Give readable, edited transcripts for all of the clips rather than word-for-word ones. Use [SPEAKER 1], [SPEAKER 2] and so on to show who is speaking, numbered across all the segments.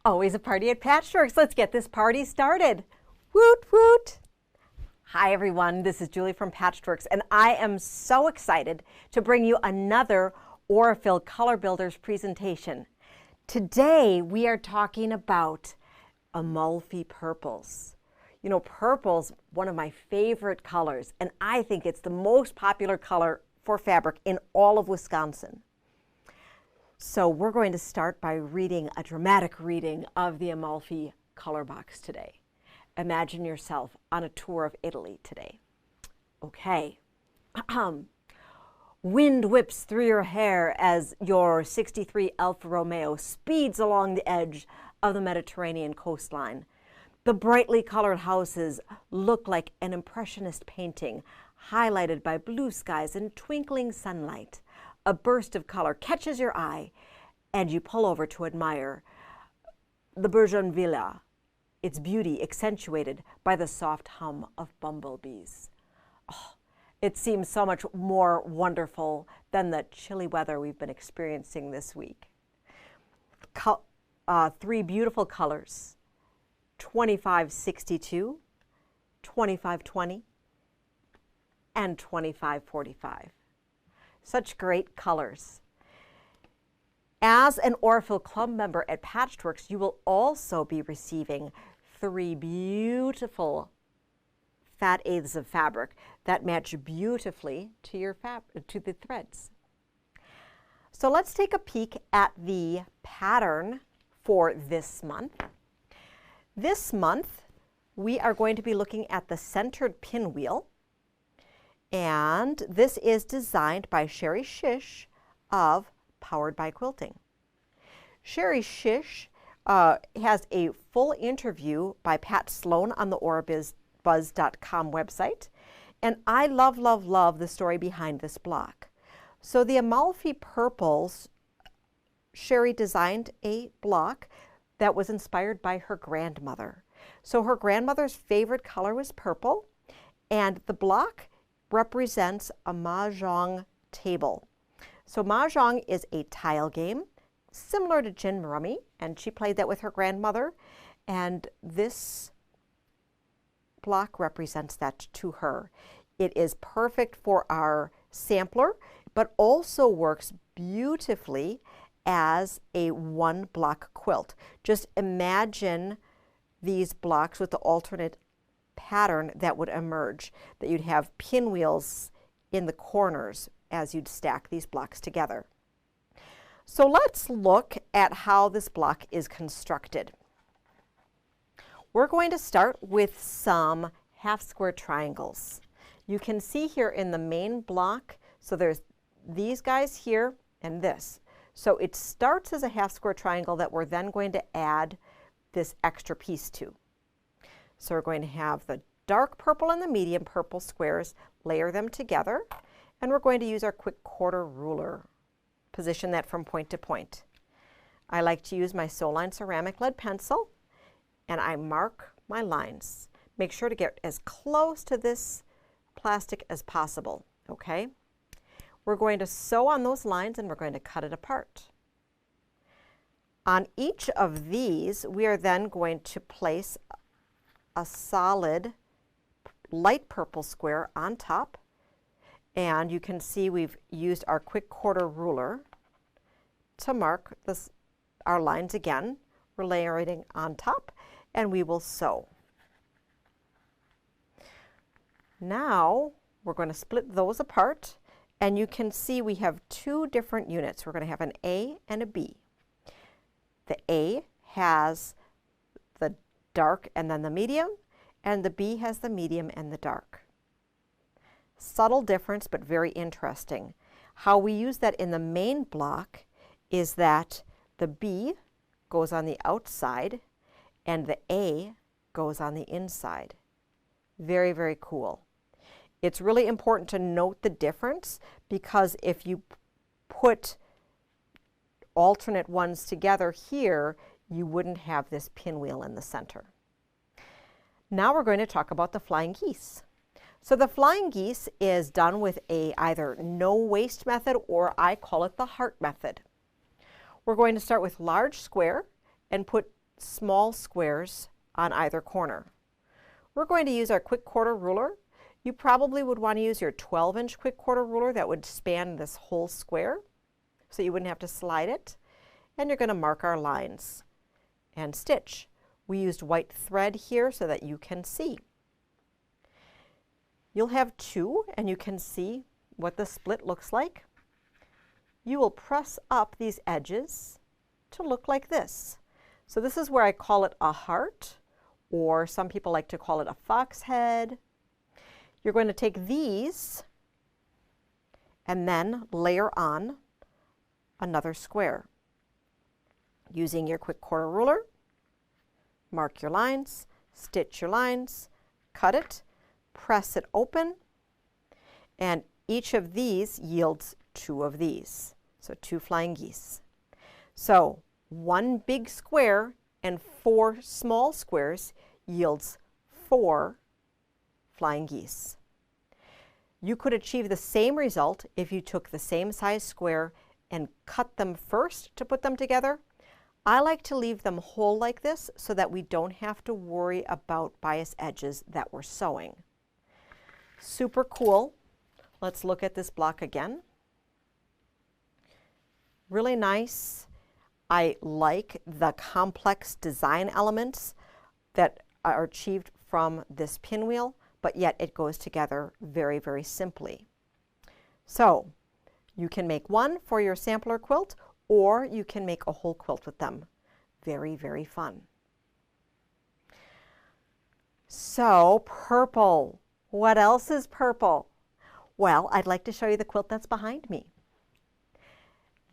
[SPEAKER 1] Always a party at Patchworks. Let's get this party started. Woot woot! Hi everyone, this is Julie from Patchworks, and I am so excited to bring you another Aurifil Color Builders presentation. Today we are talking about Amalfi Purples. You know, purple's one of my favorite colors, and I think it's the most popular color for fabric in all of Wisconsin. So we're going to start by reading a dramatic reading of the Amalfi color box today. Imagine yourself on a tour of Italy today. Okay. Wind whips through your hair as your 63 Alfa Romeo speeds along the edge of the Mediterranean coastline. The brightly colored houses look like an impressionist painting, highlighted by blue skies and twinkling sunlight. A burst of color catches your eye, and you pull over to admire the Bourgeon Villa, its beauty accentuated by the soft hum of bumblebees. Oh, it seems so much more wonderful than the chilly weather we've been experiencing this week. Three beautiful colors, 2562, 2520, and 2545. Such great colors. As an Aurifil Club member at Patchworks, you will also be receiving 3 beautiful fat eighths of fabric that match beautifully to the threads. So let's take a peek at the pattern for this month. This month, we are going to be looking at the centered pinwheel. And this is designed by Sherry Shish of Powered by Quilting. Sherry Shish has a full interview by Pat Sloan on the aurabuzz.com website. And I love, love, love the story behind this block. So the Amalfi Purples, Sherry designed a block that was inspired by her grandmother. So her grandmother's favorite color was purple, and the block represents a mahjong table. So mahjong is a tile game similar to gin rummy, and she played that with her grandmother, and this block represents that to her. It is perfect for our sampler, but also works beautifully as a one block quilt. Just imagine these blocks with the alternate pattern that would emerge, that you'd have pinwheels in the corners as you'd stack these blocks together. So let's look at how this block is constructed. We're going to start with some half square triangles. You can see here in the main block, so there's these guys here and this. So it starts as a half square triangle that we're then going to add this extra piece to. So we're going to have the dark purple and the medium purple squares, layer them together, and we're going to use our quick quarter ruler. Position that from point to point. I like to use my Soline ceramic lead pencil, and I mark my lines. Make sure to get as close to this plastic as possible, okay? We're going to sew on those lines and we're going to cut it apart. On each of these, we are then going to place a solid light purple square on top, and you can see we've used our quick quarter ruler to mark our lines again. We're layering on top, and we will sew. Now we're going to split those apart, and you can see we have 2 different units. We're going to have an A and a B. The A has the dark and then the medium, and the B has the medium and the dark. Subtle difference, but very interesting. How we use that in the main block is that the B goes on the outside and the A goes on the inside. Very, very cool. It's really important to note the difference, because if you put alternate ones together here, you wouldn't have this pinwheel in the center. Now we're going to talk about the flying geese. So the flying geese is done with a either no waste method, or I call it the heart method. We're going to start with large square and put small squares on either corner. We're going to use our quick quarter ruler. You probably would want to use your 12-inch quick quarter ruler that would span this whole square so you wouldn't have to slide it. And you're going to mark our lines and stitch. We used white thread here so that you can see. You'll have two, and you can see what the split looks like. You will press up these edges to look like this. So this is where I call it a heart, or some people like to call it a fox head. You're going to take these and then layer on another square. Using your quick quarter ruler, mark your lines, stitch your lines, cut it, press it open, and each of these yields two of these. So two flying geese. So one big square and four small squares yields four flying geese. You could achieve the same result if you took the same size square and cut them first to put them together. I like to leave them whole like this so that we don't have to worry about bias edges that we're sewing. Super cool. Let's look at this block again. Really nice. I like the complex design elements that are achieved from this pinwheel, but yet it goes together very, very simply. So you can make one for your sampler quilt, or you can make a whole quilt with them. Very, very fun. So purple. What else is purple? Well, I'd like to show you the quilt that's behind me.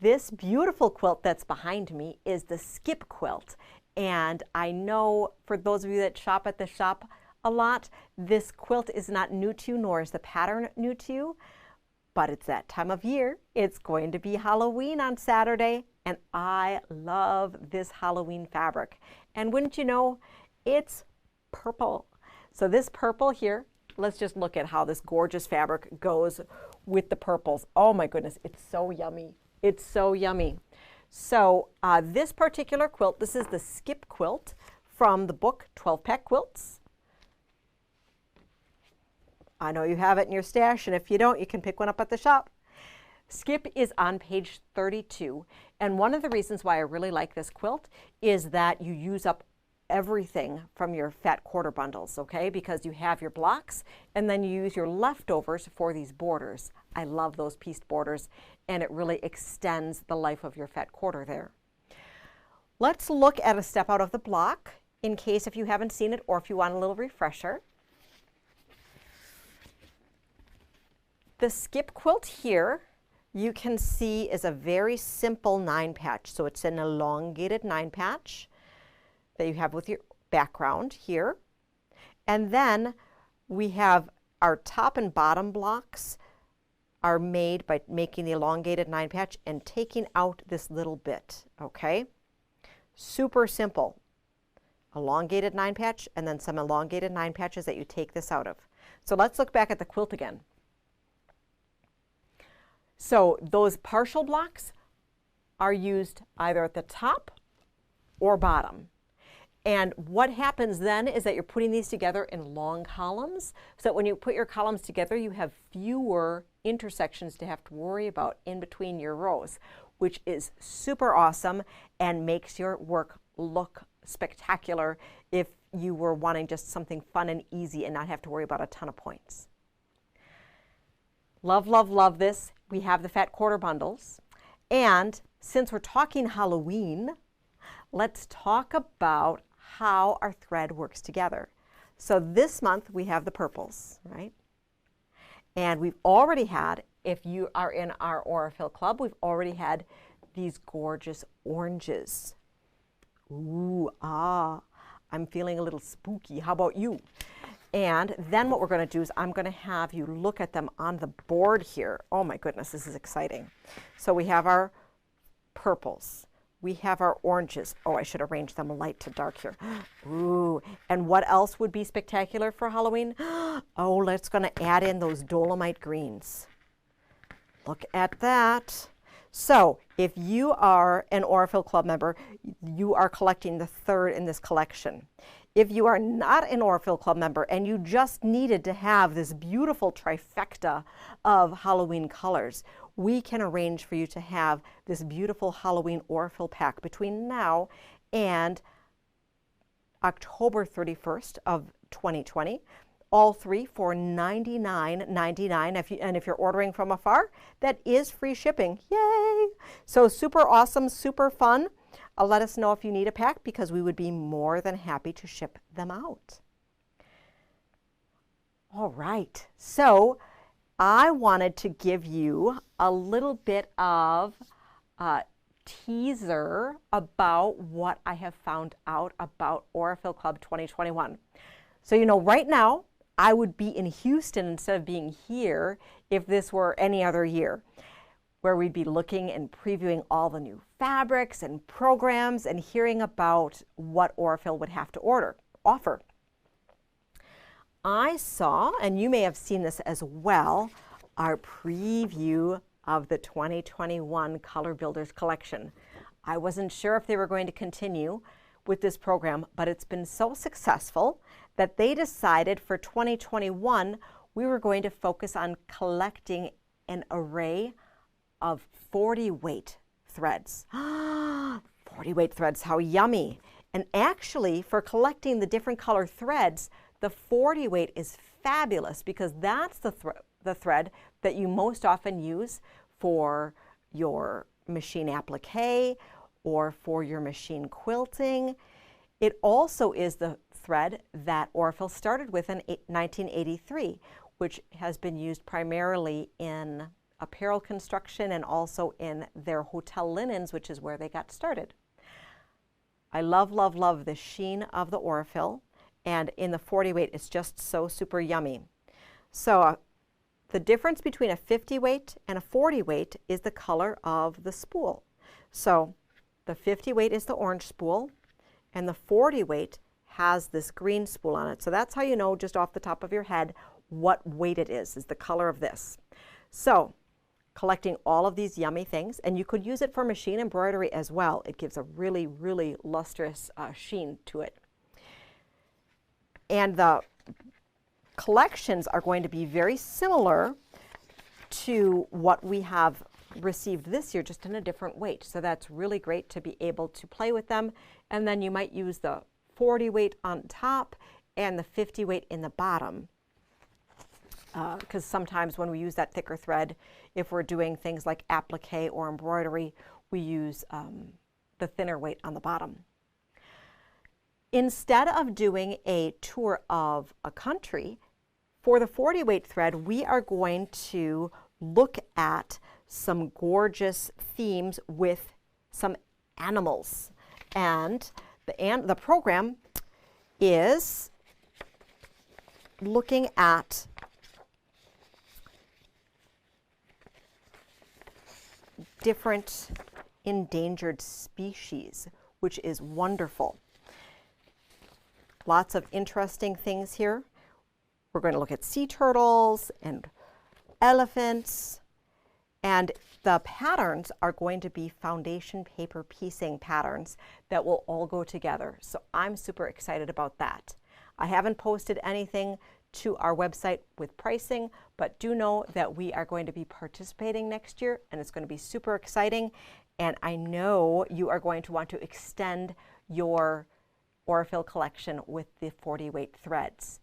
[SPEAKER 1] This beautiful quilt that's behind me is the skip quilt. And I know for those of you that shop at the shop a lot, this quilt is not new to you, nor is the pattern new to you. But it's that time of year. It's going to be Halloween on Saturday, and I love this Halloween fabric. And wouldn't you know, it's purple. So this purple here, let's just look at how this gorgeous fabric goes with the purples. Oh my goodness, it's so yummy. It's so yummy. So this particular quilt, this is the Skip quilt from the book 12-Pack Quilts. I know you have it in your stash, and if you don't, you can pick one up at the shop. Skip is on page 32, and one of the reasons why I really like this quilt is that you use up everything from your fat quarter bundles, okay? Because you have your blocks, and then you use your leftovers for these borders. I love those pieced borders, and it really extends the life of your fat quarter there. Let's look at a step out of the block in case if you haven't seen it or if you want a little refresher. The Skip quilt here, you can see is a very simple 9-patch. So it's an elongated 9-patch that you have with your background here. And then we have our top and bottom blocks are made by making the elongated 9-patch and taking out this little bit, okay? Super simple. Elongated 9-patch and then some elongated 9-patches that you take this out of. So let's look back at the quilt again. So those partial blocks are used either at the top or bottom. And what happens then is that you're putting these together in long columns, so that when you put your columns together, you have fewer intersections to have to worry about in between your rows, which is super awesome and makes your work look spectacular if you were wanting just something fun and easy and not have to worry about a ton of points. Love, love, love this. We have the fat quarter bundles. And since we're talking Halloween, let's talk about how our thread works together. So this month we have the purples, right? And we've already had, if you are in our Aurifil Club, we've already had these gorgeous oranges. Ooh, I'm feeling a little spooky. How about you? And then what we're going to do is I'm going to have you look at them on the board here. Oh my goodness, this is exciting. So we have our purples. We have our oranges. Oh, I should arrange them light to dark here. Ooh, and what else would be spectacular for Halloween? Oh, let's going to add in those dolomite greens. Look at that. So if you are an Aurifil Club member, you are collecting the third in this collection. If you are not an Aurifil Club member and you just needed to have this beautiful trifecta of Halloween colors, we can arrange for you to have this beautiful Halloween Aurifil pack between now and October 31st of 2020. All three for $99.99. And if you're ordering from afar, that is free shipping. Yay! So super awesome, super fun. Let us know if you need a pack because we would be more than happy to ship them out. All right, so I wanted to give you a little bit of a teaser about what I have found out about Aurifil Club 2021. So you know, right now, I would be in Houston instead of being here if this were any other year, where we'd be looking and previewing all the new fabrics and programs and hearing about what Aurifil would have to offer. I saw, and you may have seen this as well, our preview of the 2021 Color Builders collection. I wasn't sure if they were going to continue with this program, but it's been so successful that they decided for 2021 we were going to focus on collecting an array of 40 weight threads. 40 weight threads, how yummy. And actually, for collecting the different color threads, the 40 weight is fabulous because that's the thread that you most often use for your machine applique or for your machine quilting. It also is the thread that Aurifil started with in 1983, which has been used primarily in apparel construction and also in their hotel linens, which is where they got started. I love, love, love the sheen of the Aurifil, and in the 40 weight, it's just so super yummy. So the difference between a 50 weight and a 40 weight is the color of the spool. So the 50 weight is the orange spool, and the 40 weight has this green spool on it. So that's how you know just off the top of your head what weight it is the color of this. So collecting all of these yummy things, and you could use it for machine embroidery as well. It gives a really, really lustrous sheen to it. And the collections are going to be very similar to what we have received this year, just in a different weight. So that's really great to be able to play with them. And then you might use the 40 weight on top and the 50 weight in the bottom. Because sometimes when we use that thicker thread, if we're doing things like applique or embroidery, we use the thinner weight on the bottom. Instead of doing a tour of a country, for the 40 weight thread, we are going to look at some gorgeous themes with some animals. And the program is looking at different endangered species, which is wonderful. Lots of interesting things here. We're going to look at sea turtles and elephants, and the patterns are going to be foundation paper piecing patterns that will all go together. So I'm super excited about that. I haven't posted anything to our website with pricing, but do know that we are going to be participating next year, and it's going to be super exciting. And I know you are going to want to extend your Aurifil collection with the 40 weight threads.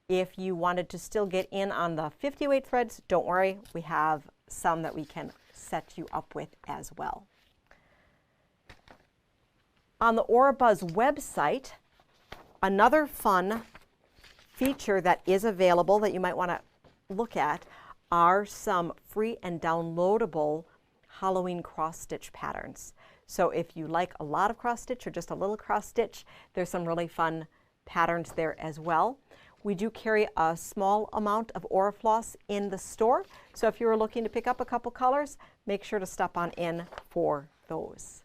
[SPEAKER 1] If you wanted to still get in on the 50 weight threads, don't worry, we have some that we can set you up with as well. On the Auribuzz website, another fun feature that is available that you might want to look at are some free and downloadable Halloween cross-stitch patterns. So if you like a lot of cross-stitch or just a little cross-stitch, there's some really fun patterns there as well. We do carry a small amount of Aurifloss in the store, so if you were looking to pick up a couple colors, make sure to stop on in for those.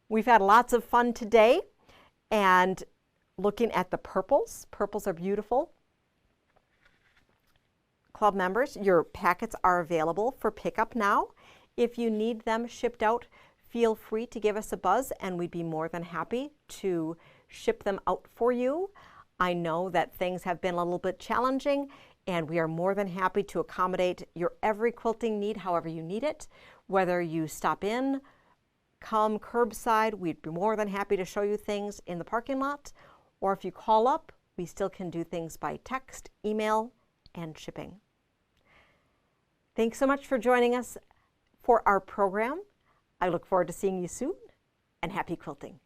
[SPEAKER 1] We've had lots of fun today, and looking at the purples. Purples are beautiful. Club members, your packets are available for pickup now, If you need them shipped out, feel free to give us a buzz and we'd be more than happy to ship them out for you. I know that things have been a little bit challenging and we are more than happy to accommodate your every quilting need however you need it. Whether you stop in, come curbside, we'd be more than happy to show you things in the parking lot, or if you call up, we still can do things by text, email, and shipping. Thanks so much for joining us for our program. I look forward to seeing you soon, and happy quilting.